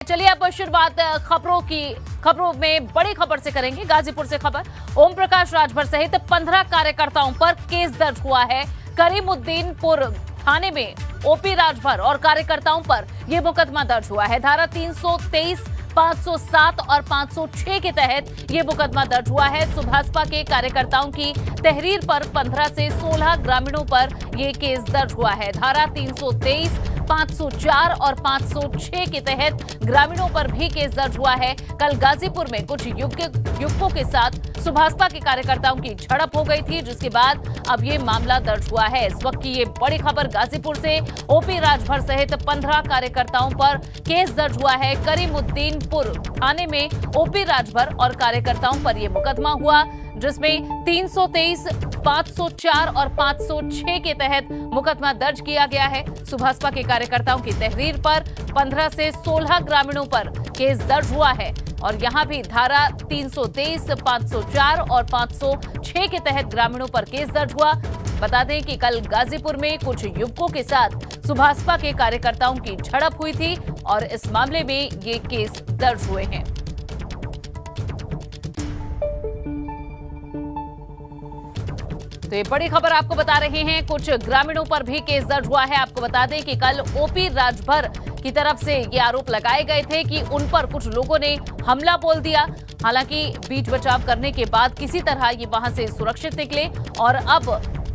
चलिए अब शुरुआत खबरों में बड़ी खबर से करेंगे। गाजीपुर से खबर, ओम प्रकाश राजभर सहित 15 कार्यकर्ताओं पर केस दर्ज हुआ है। करीमुद्दीनपुर थाने में ओपी राजभर और कार्यकर्ताओं पर यह मुकदमा दर्ज हुआ है। धारा 323, 507 और 506 के तहत ये मुकदमा दर्ज हुआ है। सुभाषपा के कार्यकर्ताओं की तहरीर पर 15 से 16 ग्रामीणों पर ये केस दर्ज हुआ है। धारा 323, 504 और 506 के तहत ग्रामीणों पर भी केस दर्ज हुआ है। कल गाजीपुर में कुछ युवकों के साथ सुभाषपा के कार्यकर्ताओं की झड़प हो गई थी, जिसके बाद अब ये मामला दर्ज हुआ है। इस वक्त की ये बड़ी खबर गाजीपुर से, ओपी राजभर सहित 15 कार्यकर्ताओं पर केस दर्ज हुआ है। करीमुद्दीनपुर थाने में ओपी राजभर और कार्यकर्ताओं पर यह मुकदमा हुआ, जिसमें 323, 504 और 506 के तहत मुकदमा दर्ज किया गया है। सुभाषपा के कार्यकर्ताओं की तहरीर पर 15 से 16 ग्रामीणों पर केस दर्ज हुआ है और यहां भी धारा 323, 504 और 506 के तहत ग्रामीणों पर केस दर्ज हुआ। बता दें कि कल गाजीपुर में कुछ युवकों के साथ सुभाषपा के कार्यकर्ताओं की झड़प हुई थी और इस मामले में ये केस दर्ज हुए हैं। तो ये बड़ी खबर आपको बता रहे हैं, कुछ ग्रामीणों पर भी केस दर्ज हुआ है। आपको बता दें कि कल ओपी राजभर की तरफ से ये आरोप लगाए गए थे कि उन पर कुछ लोगों ने हमला बोल दिया। हालांकि बीच बचाव करने के बाद किसी तरह ये वहां से सुरक्षित निकले और अब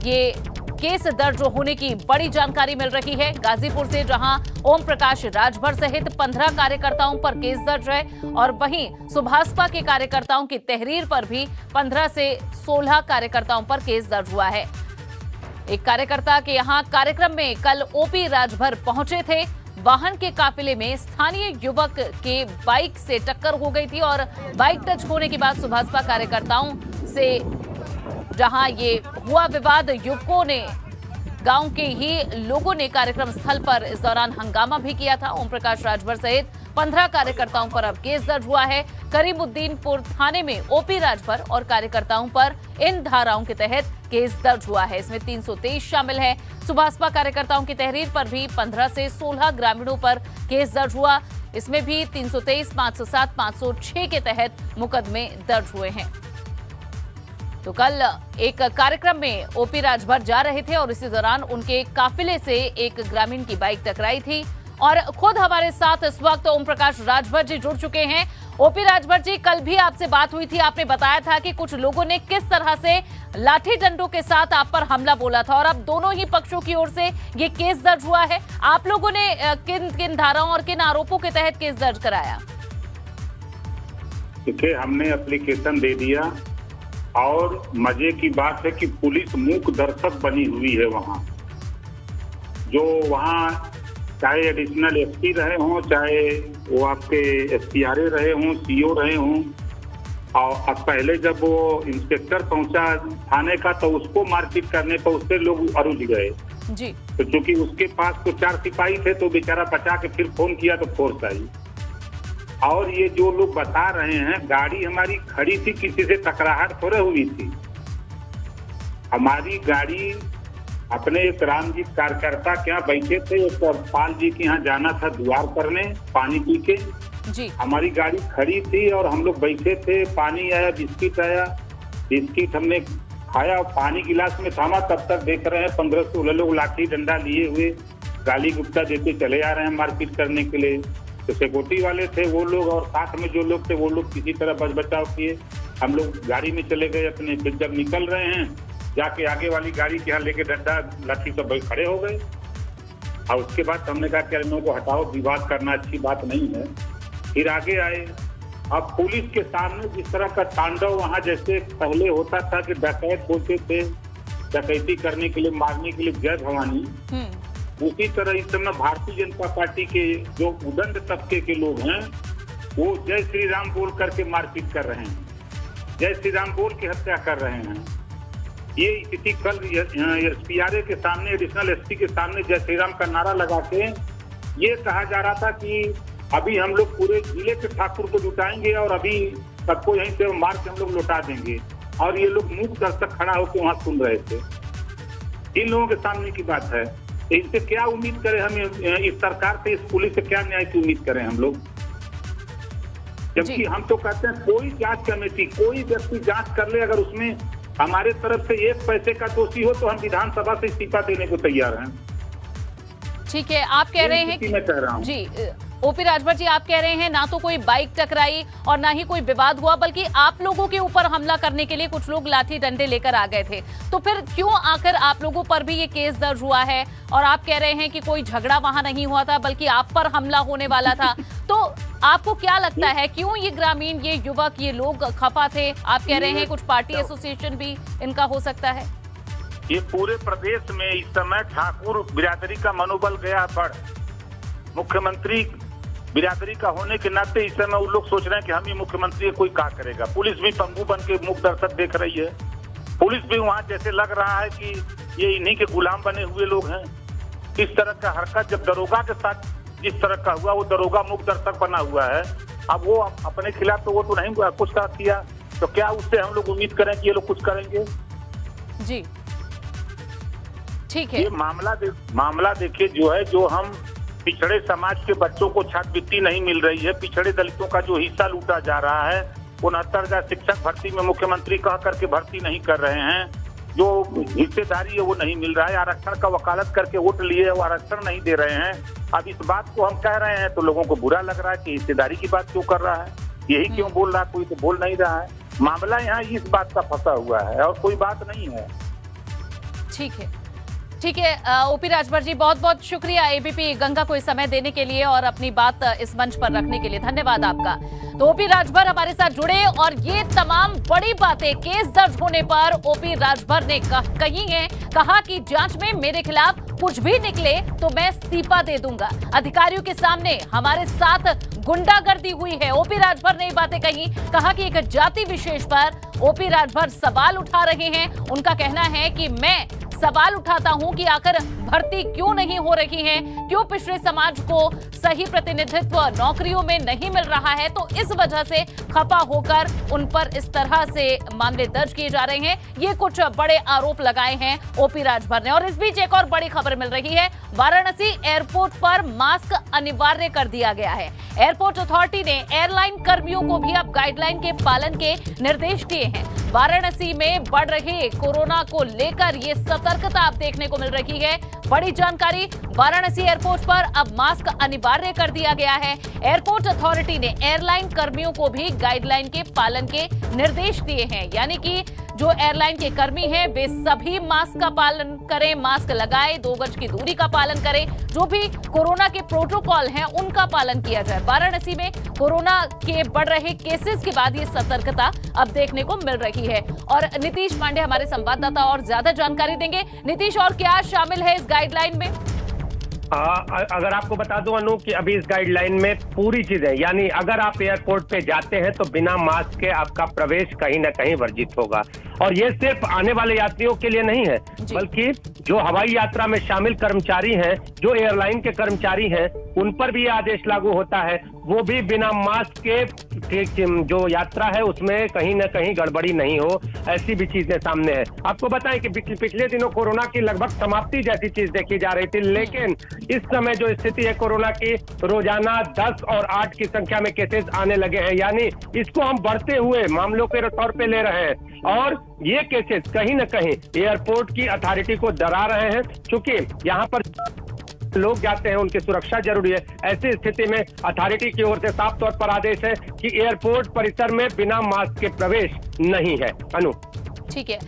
ये केस दर्ज होने की बड़ी जानकारी मिल रही है गाजीपुर से, जहां ओम प्रकाश राजभर सहित 15 कार्यकर्ताओं पर केस दर्ज है और वहीं सुभाषपा के कार्यकर्ताओं की तहरीर पर भी 15 से 16 कार्यकर्ताओं पर केस दर्ज हुआ है। एक कार्यकर्ता के यहां कार्यक्रम में कल ओपी राजभर पहुंचे थे। वाहन के काफिले में स्थानीय युवक के बाइक से टक्कर हो गई थी और बाइक टच होने के बाद सुभाषपा कार्यकर्ताओं से जहां ये हुआ विवाद, युवकों ने, गांव के ही लोगों ने कार्यक्रम स्थल पर इस दौरान हंगामा भी किया था। ओम प्रकाश राजभर सहित 15 कार्यकर्ताओं पर अब केस दर्ज हुआ है। करीमुद्दीनपुर थाने में ओपी राजभर और कार्यकर्ताओं पर इन धाराओं के तहत केस दर्ज हुआ है। इसमें 323 शामिल है। सुभाषपा कार्यकर्ताओं की तहरीर पर भी 15 से 16 ग्रामीणों पर केस दर्ज हुआ। इसमें भी 323, 507, 506 के तहत मुकदमे दर्ज हुए हैं। तो कल एक कार्यक्रम में ओपी राजभर जा रहे थे और इसी दौरान उनके काफिले से एक ग्रामीण की बाइक टकराई थी और खुद हमारे साथ इस वक्त ओम प्रकाश राजभर जी जुड़ चुके हैं। ओपी राजभर जी, कल भी आपसे बात हुई थी, आपने बताया था कि कुछ लोगों ने किस तरह से लाठी डंडों के साथ आप पर हमला बोला था और अब दोनों ही पक्षों की ओर से ये केस दर्ज हुआ है। आप लोगों ने किन किन धाराओं और किन आरोपों के तहत केस दर्ज कराया? देखिए, हमने एप्लीकेशन दे दिया और मजे की बात है कि पुलिस मूक दर्शक बनी हुई है। वहाँ जो वहाँ चाहे एडिशनल एसपी रहे हों, चाहे वो आपके एसपीआरए रहे हों, सीओ रहे हों, और अब पहले जब वो इंस्पेक्टर पहुंचा थाने का तो उसको मारपीट करने पर उससे लोग अरुझ गए जी। तो चूंकि उसके पास तो 4 सिपाही थे तो बेचारा बचा के फिर फोन किया तो फोर्स आई। और ये जो लोग बता रहे हैं, गाड़ी हमारी खड़ी थी, किसी से टकराहट थोड़े हुई थी। हमारी गाड़ी अपने एक रामजीत कार्यकर्ता के यहाँ बैठे थे, एक पाल जी के यहाँ जाना था द्वार करने पानी पी के जी। हमारी गाड़ी खड़ी थी और हम लोग बैठे थे। पानी आया, बिस्किट आया, बिस्किट हमने खाया और पानी गिलास में थामा। तब तक देख रहे हैं 15-16 लोग लाठी डंडा लिए हुए गाली गुप्ता देते चले आ रहे हैं मारपीट करने के लिए। तो सिक्योरिटी वाले थे वो लोग और साथ में जो लोग थे वो लोग किसी तरह बच बचाव किए। हम लोग गाड़ी में चले गए अपने। फिर जब निकल रहे हैं जाके आगे वाली गाड़ी के यहाँ लेके डंडा लाठी सब भाई खड़े हो गए और उसके बाद हमने कहा कि इन लोगों को हटाओ, विवाद करना अच्छी बात नहीं है। फिर आगे आए। अब पुलिस के सामने जिस तरह का तांडव वहाँ जैसे पहले होता था कि डकैत बोलते थे, डकैती करने के लिए, मारने के लिए जय भवानी, उसी तरह इस समय भारतीय जनता पार्टी के जो उदंड तबके के लोग हैं वो जय श्री राम बोल करके मारपीट कर रहे हैं, जय श्री राम बोल के हत्या कर रहे हैं। ये स्थिति कल एसपीआरए के सामने, एडिशनल एसपी के सामने जय श्री राम का नारा लगा के ये कहा जा रहा था कि अभी हम लोग पूरे जिले के ठाकुर को जुटाएंगे और अभी सबको यहीं से मार के हम लोग लौटा देंगे। और ये लोग मूक दर्शक खड़ा होकर वहाँ सुन रहे थे। इन लोगों के सामने की बात है। इनसे क्या उम्मीद करें हम? इस सरकार से, इस पुलिस से क्या न्याय की उम्मीद करें हम लोग? जबकि हम तो कहते हैं कोई जांच कमेटी, कोई व्यक्ति जांच कर ले, अगर उसमें हमारे तरफ से 1 पैसे का दोषी हो तो हम विधानसभा से इस्तीफा देने को तैयार हैं। ठीक है, आप कह रहे हैं कि मैं कह रहा हूं जी ओपी राजभर जी, आप कह रहे हैं ना तो कोई बाइक टकराई और ना ही कोई विवाद हुआ, बल्कि आप लोगों के ऊपर हमला करने के लिए कुछ लोग लाठी डंडे लेकर आ गए थे। तो फिर क्यों आकर आप लोगों पर भी ये केस दर्ज हुआ है? और आप कह रहे हैं कि कोई झगड़ा वहां नहीं हुआ था, बल्कि आप पर हमला होने वाला था। तो आपको क्या लगता है, क्यों ये ग्रामीण, ये युवक, ये लोग खफा थे? आप कह रहे हैं कुछ पार्टी एसोसिएशन भी इनका हो सकता है। ये पूरे प्रदेश में इस समय ठाकुर बिरादरी का मनोबल गया बढ़। मुख्यमंत्री बिरादरी का होने के नाते इस समय वो लोग सोच रहे हैं कि हम ही मुख्यमंत्री, कोई क्या करेगा। पुलिस भी पंगु बन के मुख दर्शक देख रही है। पुलिस भी वहां जैसे लग रहा है कि ये इन्हीं के गुलाम बने हुए लोग हैं। इस तरह का हरकत जब दरोगा के साथ जिस तरह का हुआ, वो दरोगा मुख दर्शक बना हुआ है। अब वो अपने खिलाफ तो वो तो नहीं कुछ किया, तो क्या उससे हम लोग उम्मीद करें कि ये लोग कुछ करेंगे? जी ठीक है। ये मामला देखिए, जो है, जो हम पिछड़े समाज के बच्चों को छात्रवृत्ति नहीं मिल रही है, पिछड़े दलितों का जो हिस्सा लूटा जा रहा है, 69,000 शिक्षक भर्ती में मुख्यमंत्री कह करके भर्ती नहीं कर रहे हैं, जो हिस्सेदारी है वो नहीं मिल रहा है, आरक्षण का वकालत करके वोट लिए वो आरक्षण नहीं दे रहे हैं। अब इस बात को हम कह रहे हैं तो लोगों को बुरा लग रहा है कि हिस्सेदारी की बात क्यों कर रहा है, यही क्यों बोल रहा है, कोई तो बोल नहीं रहा है। मामला यहाँ इस बात का फंसा हुआ है और कोई बात नहीं है। ठीक है ओपी राजभर जी, बहुत बहुत शुक्रिया एबीपी गंगा को इस समय देने के लिए और अपनी बात इस मंच पर रखने के लिए, धन्यवाद आपका। तो ओपी राजभर हमारे साथ जुड़े और ये तमाम बड़ी बातें केस दर्ज होने पर ओपी राजभर ने कही हैं। कहा कि जांच में मेरे खिलाफ कुछ भी निकले तो मैं इस्तीफा दे दूंगा। अधिकारियों के सामने हमारे साथ गुंडागर्दी हुई है, ओपी राजभर ने ये बातें कही। कहा कि एक जाति विशेष पर ओपी राजभर सवाल उठा रहे हैं। उनका कहना है कि मैं सवाल उठाता हूं कि आखिर भर्ती क्यों नहीं हो रही है, क्यों पिछड़े समाज को सही प्रतिनिधित्व नौकरियों में नहीं मिल रहा है, तो इस वजह से खफा होकर उन पर इस तरह से मामले दर्ज किए जा रहे हैं। ये कुछ बड़े आरोप लगाए हैं ओपी राजभर ने। और इस बीच एक और बड़ी खबर मिल रही है, वाराणसी एयरपोर्ट पर मास्क अनिवार्य कर दिया गया है। एयरपोर्ट अथॉरिटी ने एयरलाइन कर्मियों को भी अब गाइडलाइन के पालन के निर्देश दिए हैं। वाराणसी में बढ़ रहे कोरोना को लेकर ये सतर्कता आप देखने को मिल रही है। बड़ी जानकारी, वाराणसी एयरपोर्ट पर अब मास्क अनिवार्य कर दिया गया है। एयरपोर्ट अथॉरिटी ने एयरलाइन कर्मियों को भी गाइडलाइन के पालन के निर्देश दिए हैं, यानी कि जो एयरलाइन के कर्मी हैं वे सभी मास्क का पालन करें, मास्क लगाएं, 2 गज की दूरी का पालन करें, जो भी कोरोना के प्रोटोकॉल हैं उनका पालन किया जाए। वाराणसी में कोरोना के बढ़ रहे केसेस के बाद ये सतर्कता अब देखने को मिल रही है। और नीतीश पांडे हमारे संवाददाता और ज्यादा जानकारी देंगे। नीतीश, और क्या शामिल है इस गाइडलाइन में? अगर आपको बता दूं अनु कि अभी इस गाइडलाइन में पूरी चीजें, यानी अगर आप एयरपोर्ट पे जाते हैं तो बिना मास्क के आपका प्रवेश कहीं ना कहीं वर्जित होगा। और ये सिर्फ आने वाले यात्रियों के लिए नहीं है, बल्कि जो हवाई यात्रा में शामिल कर्मचारी हैं, जो एयरलाइन के कर्मचारी हैं, उन पर भी ये आदेश लागू होता है। वो भी बिना मास्क के जो यात्रा है उसमें कहीं ना कहीं गड़बड़ी नहीं हो, ऐसी भी चीजें सामने है। आपको बताएं कि पिछले दिनों कोरोना की लगभग समाप्ति जैसी चीज देखी जा रही थी, लेकिन इस समय जो स्थिति है कोरोना की, रोजाना 10 और 8 की संख्या में केसेस आने लगे हैं, यानी इसको हम बढ़ते हुए मामलों के तौर पे ले रहे हैं। और ये केसेस कहीं ना कहीं एयरपोर्ट की अथॉरिटी को डरा रहे हैं, क्योंकि यहाँ पर लोग जाते हैं, उनकी सुरक्षा जरूरी है। ऐसी स्थिति में अथॉरिटी की ओर से साफ तौर पर आदेश है कि एयरपोर्ट परिसर में बिना मास्क के प्रवेश नहीं है। अनु, ठीक है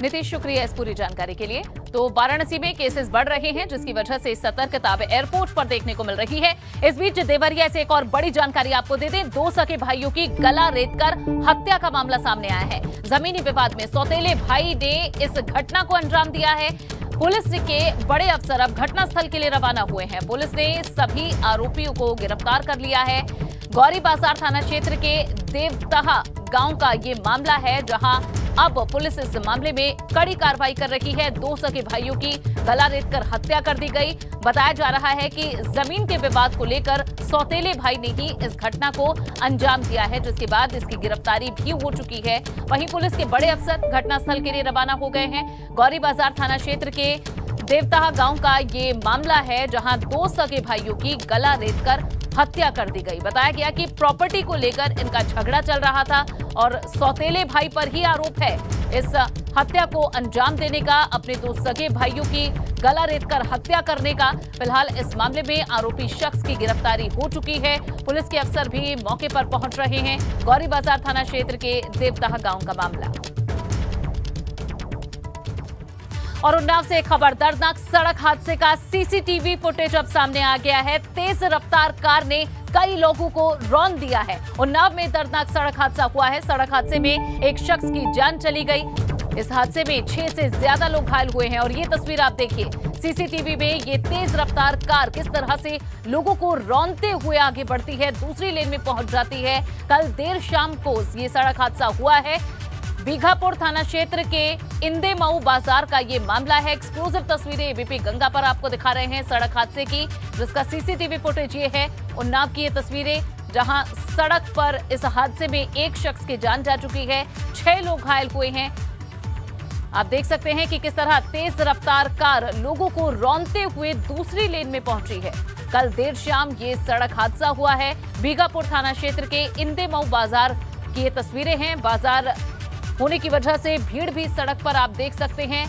नीतीश, शुक्रिया इस पूरी जानकारी के लिए। तो वाराणसी में केसेस बढ़ रहे हैं, जिसकी वजह से सतर्कता अब एयरपोर्ट पर देखने को मिल रही है। इस बीच देवरिया से एक और बड़ी जानकारी आपको दे दें, 2 सगे भाइयों की गला रेतकर हत्या का मामला सामने आया है। जमीनी विवाद में सौतेले भाई ने इस घटना को अंजाम दिया है। पुलिस के बड़े अफसर अब घटनास्थल के लिए रवाना हुए हैं। पुलिस ने सभी आरोपियों को गिरफ्तार कर लिया है। गौरी बाजार थाना क्षेत्र के देवतहा गांव का ये मामला है, जहां अब पुलिस इस मामले में कड़ी कार्रवाई कर रही है। 2 सगे भाइयों की गला रेतकर हत्या कर दी गई। बताया जा रहा है कि जमीन के विवाद को लेकर सौतेले भाई ने ही इस घटना को अंजाम दिया है, जिसके बाद इसकी गिरफ्तारी भी हो चुकी है। वहीं पुलिस के बड़े अफसर घटनास्थल के लिए रवाना हो गए हैं। गौरी बाजार थाना क्षेत्र के देवतहा गांव का ये मामला है, जहां 2 सगे भाइयों की गला रेतकर हत्या कर दी गई। बताया गया कि प्रॉपर्टी को लेकर इनका झगड़ा चल रहा था और सौतेले भाई पर ही आरोप है इस हत्या को अंजाम देने का, अपने दो सगे भाइयों की गला रेतकर हत्या करने का। फिलहाल इस मामले में आरोपी शख्स की गिरफ्तारी हो चुकी है। पुलिस के अफसर भी मौके पर पहुंच रहे हैं। गौरी बाजार थाना क्षेत्र के देवदाह गांव का मामला। और उन्नाव से खबर, दर्दनाक सड़क हादसे का सीसीटीवी फुटेज अब सामने आ गया है। तेज रफ्तार कार ने कई लोगों को रौंद दिया है। उन्नाव में दर्दनाक सड़क हादसा हुआ है। सड़क हादसे में एक शख्स की जान चली गई। इस हादसे में 6 से ज्यादा लोग घायल हुए हैं और ये तस्वीर आप देखिए सीसीटीवी में। ये तेज रफ्तार कार किस तरह से लोगों को रौंदते हुए आगे बढ़ती है, दूसरी लेन में पहुंच जाती है। कल देर शाम को ये सड़क हादसा हुआ है। बीघापुर थाना क्षेत्र के इंदे मऊ बाजार का ये मामला है। एक्सक्लूसिव तस्वीरें एबीपी गंगा पर आपको दिखा रहे हैं सड़क हादसे की, जिसका सीसीटीवी फुटेज ये है। उन्नाव की ये तस्वीरें जहां सड़क पर इस हादसे में एक शख्स की जान जा चुकी है, 6 लोग घायल हुए हैं। आप देख सकते हैं कि किस तरह तेज रफ्तार कार लोगों को रौंदते हुए दूसरी लेन में पहुंची है। कल देर शाम ये सड़क हादसा हुआ है। बीघापुर थाना क्षेत्र के इंदे मऊ बाजार की ये तस्वीरें हैं। बाजार होने की वजह से भीड़ भी सड़क पर आप देख सकते हैं।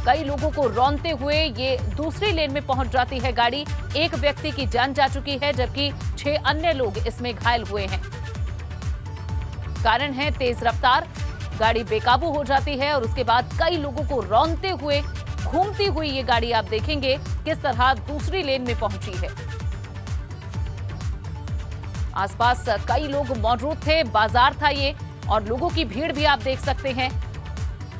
कई लोगों को रौंदते हुए ये दूसरी लेन में पहुंच जाती है गाड़ी। एक व्यक्ति की जान जा चुकी है जबकि 6 अन्य लोग इसमें घायल हुए हैं। कारण है तेज रफ्तार, गाड़ी बेकाबू हो जाती है और उसके बाद कई लोगों को रौंदते हुए घूमती हुई ये गाड़ी आप देखेंगे किस तरह दूसरी लेन में पहुंची है। आसपास कई लोग मौजूद थे, बाजार था ये और लोगों की भीड़ भी आप देख सकते हैं।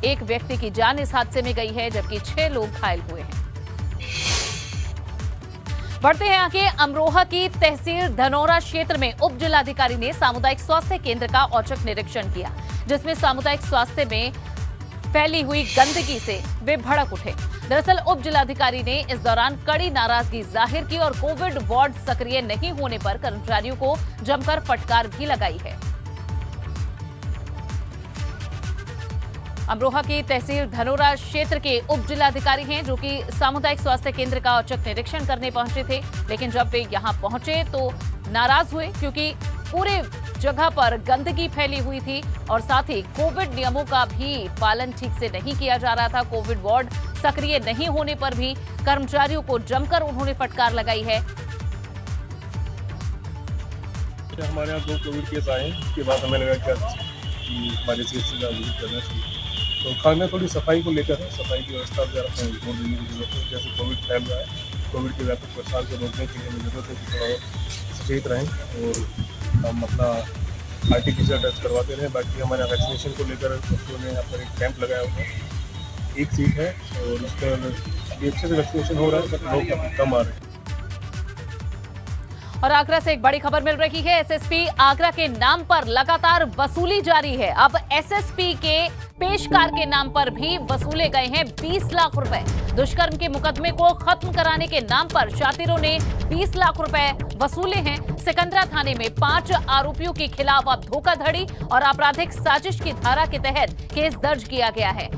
एक व्यक्ति की जान इस हादसे में गई है जबकि 6 लोग घायल हुए हैं। बढ़ते हैं आगे, अमरोहा की तहसील धनौरा क्षेत्र में उप जिलाधिकारी ने सामुदायिक स्वास्थ्य केंद्र का औचक निरीक्षण किया, जिसमें सामुदायिक स्वास्थ्य में फैली हुई गंदगी से वे भड़क उठे। दरअसल उप जिलाधिकारी ने इस दौरान कड़ी नाराजगी जाहिर की और कोविड वार्ड सक्रिय नहीं होने पर कर्मचारियों को जमकर फटकार भी लगाई है। अमरोहा की तहसील धनौरा क्षेत्र के उप जिलाधिकारी हैं जो कि सामुदायिक स्वास्थ्य केंद्र का औचक निरीक्षण करने पहुंचे थे, लेकिन जब वे यहां पहुंचे तो नाराज हुए क्योंकि पूरे जगह पर गंदगी फैली हुई थी और साथ ही कोविड नियमों का भी पालन ठीक से नहीं किया जा रहा था। कोविड वार्ड सक्रिय नहीं होने पर भी कर्मचारियों को जमकर उन्होंने फटकार लगाई है। हमारे यहाँ 2 कोविड केस आए, उसके बाद हमें लगा कि हमारे CHC का विजिट करना चाहिए। तो खाना थोड़ी सफाई को लेकर है, सफाई की व्यवस्था पर जोर देने की जरूरत है। जैसे कोविड फैल रहा है, कोविड के व्यापक प्रसार को रोकने के लिए हमें जरूरत है कि थोड़ा और सचेत रहें और हम अपना RT-PCR टेस्ट करवाते रहें। बाकी हमारे वैक्सीनेशन को लेकर डॉक्टरों ने यहाँ पर एक कैंप लगाया हुआ है, 1 सीट है और उस पर अभी अच्छे से वैक्सीनेशन हो रहा है, बट लोग कम आ रहे हैं। और आगरा से एक बड़ी खबर मिल रही है। एसएसपी आगरा के नाम पर लगातार वसूली जारी है। अब एसएसपी के पेशकार के नाम पर भी वसूले गए हैं 20 लाख रुपए। दुष्कर्म के मुकदमे को खत्म कराने के नाम पर शातिरों ने 20 लाख रुपए वसूले हैं। सिकंदरा थाने में 5 आरोपियों के खिलाफ अब धोखाधड़ी और आपराधिक साजिश की धारा के तहत केस दर्ज किया गया है।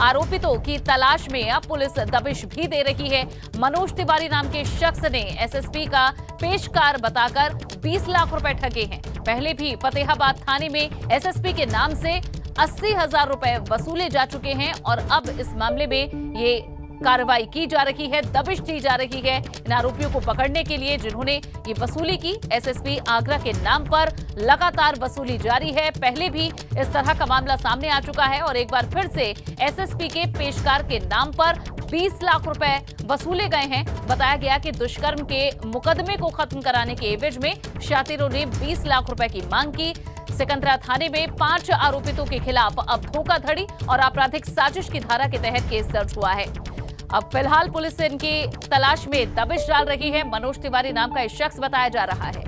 आरोपितों की तलाश में अब पुलिस दबिश भी दे रही है। मनोज तिवारी नाम के शख्स ने एसएसपी का पेशकार बताकर 20 लाख रुपए ठगे हैं। पहले भी फतेहाबाद थाने में एसएसपी के नाम से 80,000 रुपए वसूले जा चुके हैं और अब इस मामले में ये कार्रवाई की जा रही है, दबिश दी जा रही है इन आरोपियों को पकड़ने के लिए जिन्होंने ये वसूली की। एसएसपी आगरा के नाम पर लगातार वसूली जारी है। पहले भी इस तरह का मामला सामने आ चुका है और एक बार फिर से एसएसपी के पेशकार के नाम पर 20 लाख रुपए वसूले गए हैं। बताया गया कि दुष्कर्म के मुकदमे को खत्म कराने के एवज में शातिरों ने 20 लाख रुपए की मांग की। सिकंदरा थाने में 5 आरोपितों के खिलाफ अब धोखाधड़ी और आपराधिक साजिश की धारा के तहत केस दर्ज हुआ है। अब फिलहाल पुलिस इनकी तलाश में दबिश डाल रही है। मनोज तिवारी नाम का एक शख्स बताया जा रहा है।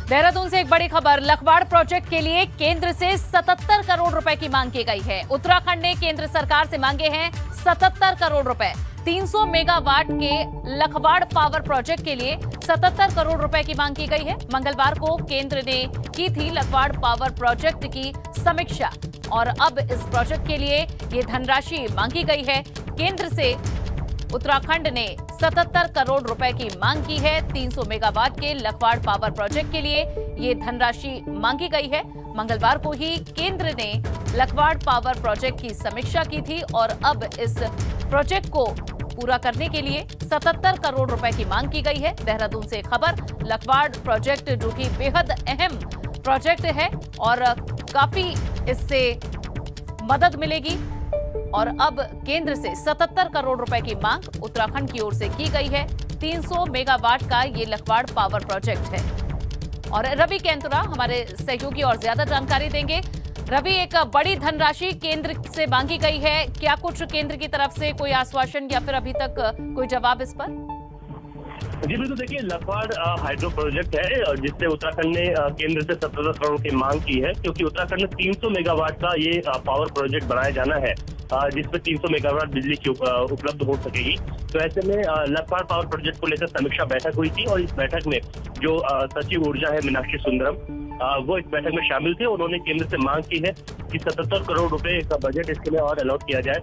देहरादून से एक बड़ी खबर, लखवाड़ प्रोजेक्ट के लिए केंद्र से 77 करोड़ रुपए की मांग की गई है। उत्तराखंड ने केंद्र सरकार से मांगे हैं 77 करोड़ रुपए। 300 मेगावाट के लखवाड़ पावर प्रोजेक्ट के लिए 77 करोड़ रुपए की मांग की गई है। मंगलवार को केंद्र ने की थी लखवाड़ पावर प्रोजेक्ट की समीक्षा और अब इस प्रोजेक्ट के लिए ये धनराशि मांगी गई है। केंद्र से उत्तराखंड ने 77 करोड़ रुपए की मांग की है। 300 मेगावाट के लखवाड़ पावर प्रोजेक्ट के लिए ये धनराशि मांगी गई है। मंगलवार को ही केंद्र ने लखवाड़ पावर प्रोजेक्ट की समीक्षा की थी और अब इस प्रोजेक्ट को पूरा करने के लिए 77 करोड़ रुपए की मांग की गई है। देहरादून से खबर, लखवाड़ प्रोजेक्ट जो कि बेहद अहम प्रोजेक्ट है और काफी इससे मदद मिलेगी और अब केंद्र से 77 करोड़ रुपए की मांग उत्तराखंड की ओर से की गई है। 300 मेगावाट का ये लखवाड़ पावर प्रोजेक्ट है और रवि केंतुरा हमारे सहयोगी और ज्यादा जानकारी देंगे। रवि, एक बड़ी धनराशि केंद्र से मांगी गई है, क्या कुछ केंद्र की तरफ से कोई आश्वासन या फिर अभी तक कोई जवाब इस पर? जी बिल्कुल, देखिए लखवाड़ हाइड्रो प्रोजेक्ट है और जिससे उत्तराखंड ने केंद्र से 77 करोड़ की मांग की है, क्योंकि उत्तराखंड में 300 मेगावाट का ये पावर प्रोजेक्ट बनाया जाना है जिसमें 300 मेगावाट बिजली की उपलब्ध हो सकेगी। तो ऐसे में लखवाड़ पावर प्रोजेक्ट को लेकर समीक्षा बैठक हुई थी और इस बैठक में जो सचिव ऊर्जा है मीनाक्षी सुंदरम, वो इस बैठक में शामिल थे। उन्होंने केंद्र से मांग की है कि 77 करोड़ रुपए का बजट इसके लिए और अलॉट किया जाए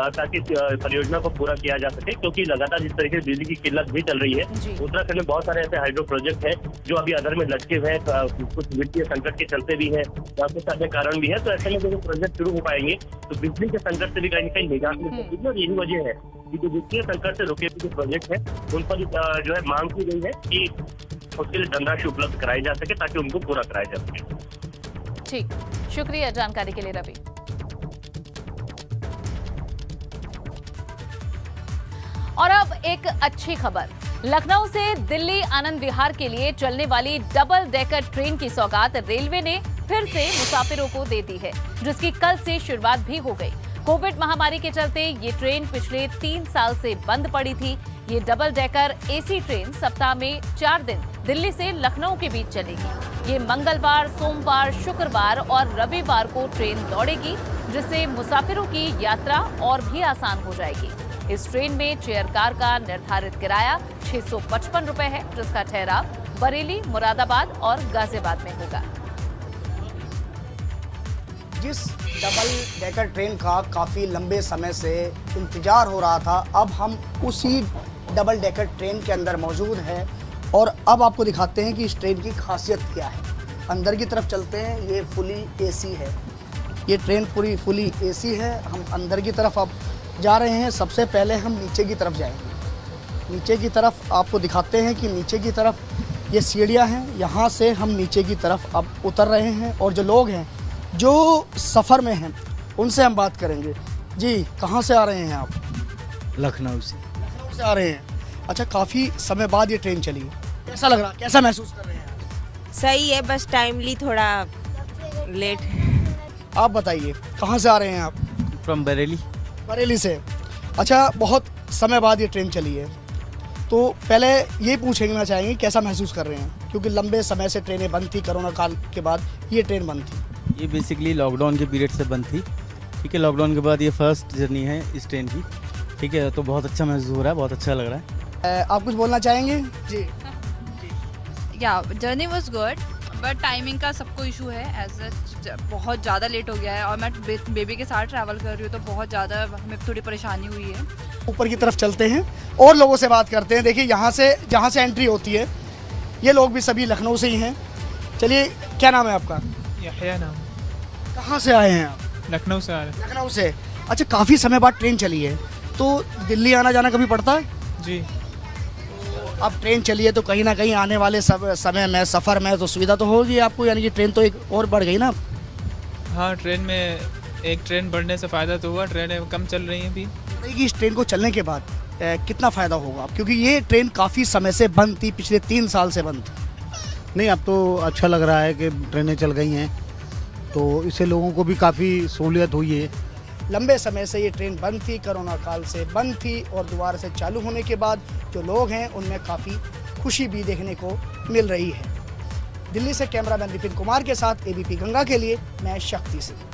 ताकि परियोजना को पूरा किया जा सके, क्योंकि लगातार जिस तरीके से बिजली की किल्लत भी चल रही है उत्तराखंड में बहुत सारे ऐसे हाइड्रो प्रोजेक्ट हैं जो अभी अधर में लटके हुए हैं, कुछ वित्तीय संकट के चलते भी है, कुछ अन्य कारण भी है। तो ऐसे में जब प्रोजेक्ट शुरू हो पाएंगे तो बिजली के संकट से भी कहीं न कहीं निजात मिल सकेगी और यही वजह है कि जो वित्तीय संकट से रुके हुए जो प्रोजेक्ट है उन पर जो है मांग की गई है कि उसके लिए धनराशि उपलब्ध कराई जा सके ताकि उनको पूरा कराया जा सके। ठीक, शुक्रिया जानकारी के लिए रवि। और अब एक अच्छी खबर, लखनऊ से दिल्ली आनंद विहार के लिए चलने वाली डबल डेकर ट्रेन की सौगात रेलवे ने फिर से मुसाफिरों को दे दी है, जिसकी कल से शुरुआत भी हो गई। कोविड महामारी के चलते ये ट्रेन पिछले 3 साल से बंद पड़ी थी। ये डबल डेकर एसी ट्रेन सप्ताह में 4 दिन दिल्ली से लखनऊ के बीच चलेगी। ये मंगलवार, सोमवार, शुक्रवार और रविवार को ट्रेन दौड़ेगी, जिससे मुसाफिरों की यात्रा और भी आसान हो जाएगी। इस ट्रेन में चेयर कार का निर्धारित किराया 655 रुपए है, जिसका ठहराव बरेली, मुरादाबाद और गाजियाबाद में होगा। जिस डबल डेकर ट्रेन का काफ़ी लंबे समय से इंतज़ार हो रहा था, अब हम उसी डबल डेकर ट्रेन के अंदर मौजूद हैं और अब आपको दिखाते हैं कि इस ट्रेन की खासियत क्या है। अंदर की तरफ चलते हैं, ये फुली एसी है, ये ट्रेन पूरी फुली एसी है। हम अंदर की तरफ अब जा रहे हैं। सबसे पहले हम नीचे की तरफ जाएंगे। नीचे की तरफ आपको दिखाते हैं कि नीचे की तरफ ये सीढ़ियाँ हैं, यहाँ से हम नीचे की तरफ अब उतर रहे हैं और जो लोग हैं जो सफ़र में हैं उनसे हम बात करेंगे। जी, कहाँ से आ रहे हैं आप? लखनऊ से। लखनऊ से आ रहे हैं, अच्छा। काफ़ी समय बाद ये ट्रेन चली, कैसा लग रहा, कैसा महसूस कर रहे हैं? सही है, बस टाइमली थोड़ा लेट। आप बताइए, कहाँ से आ रहे हैं आप? फ्रॉम बरेली। बरेली से, अच्छा। बहुत समय बाद ये ट्रेन चली है, तो पहले ये पूछना चाहेंगे कैसा महसूस कर रहे हैं, क्योंकि लंबे समय से ट्रेनें बंद थी, कोरोना काल के बाद ये ट्रेन बंद थी। ये बेसिकली लॉकडाउन के पीरियड से बंद थी, ठीक है। लॉकडाउन के बाद ये फर्स्ट जर्नी है इस ट्रेन की, ठीक है। तो बहुत अच्छा महसूस हो रहा है, बहुत अच्छा लग रहा है। आप कुछ बोलना चाहेंगे? जी। या journey was good, but timing का सबको इशू है। बहुत ज़्यादा लेट हो गया है और मैं बेबी के साथ ट्रैवल कर रही हूँ, तो बहुत ज़्यादा हमें थोड़ी परेशानी हुई है। ऊपर की तरफ चलते हैं और लोगों से बात करते हैं। देखिए, यहाँ से जहाँ से एंट्री होती है, ये लोग भी सभी लखनऊ से ही हैं। चलिए, क्या नाम है आपका? यहया नाम। कहाँ से आए हैं आप? लखनऊ से आ रहे हैं। लखनऊ से, अच्छा। काफ़ी समय बाद ट्रेन चली है, तो दिल्ली आना जाना कभी पड़ता है? जी। अब ट्रेन चली है तो कहीं ना कहीं आने वाले समय में, सफ़र में तो सुविधा तो होगी आपको, यानी कि ट्रेन तो एक और बढ़ गई ना? हाँ, ट्रेन में एक ट्रेन बढ़ने से फ़ायदा तो हुआ, ट्रेनें कम चल रही हैं अभी। कि इस ट्रेन को चलने के बाद कितना फ़ायदा होगा, क्योंकि ये ट्रेन काफ़ी समय से बंद थी, पिछले 3 साल से बंद थी। नहीं, अब तो अच्छा लग रहा है कि ट्रेनें चल गई हैं, तो इससे लोगों को भी काफ़ी सहूलियत हुई है। लंबे समय से ये ट्रेन बंद थी, कोरोना काल से बंद थी और दोबारा से चालू होने के बाद जो लोग हैं उनमें काफ़ी खुशी भी देखने को मिल रही है। दिल्ली से कैमरामैन विपिन कुमार के साथ एबीपी गंगा के लिए मैं शक्ति सिंह।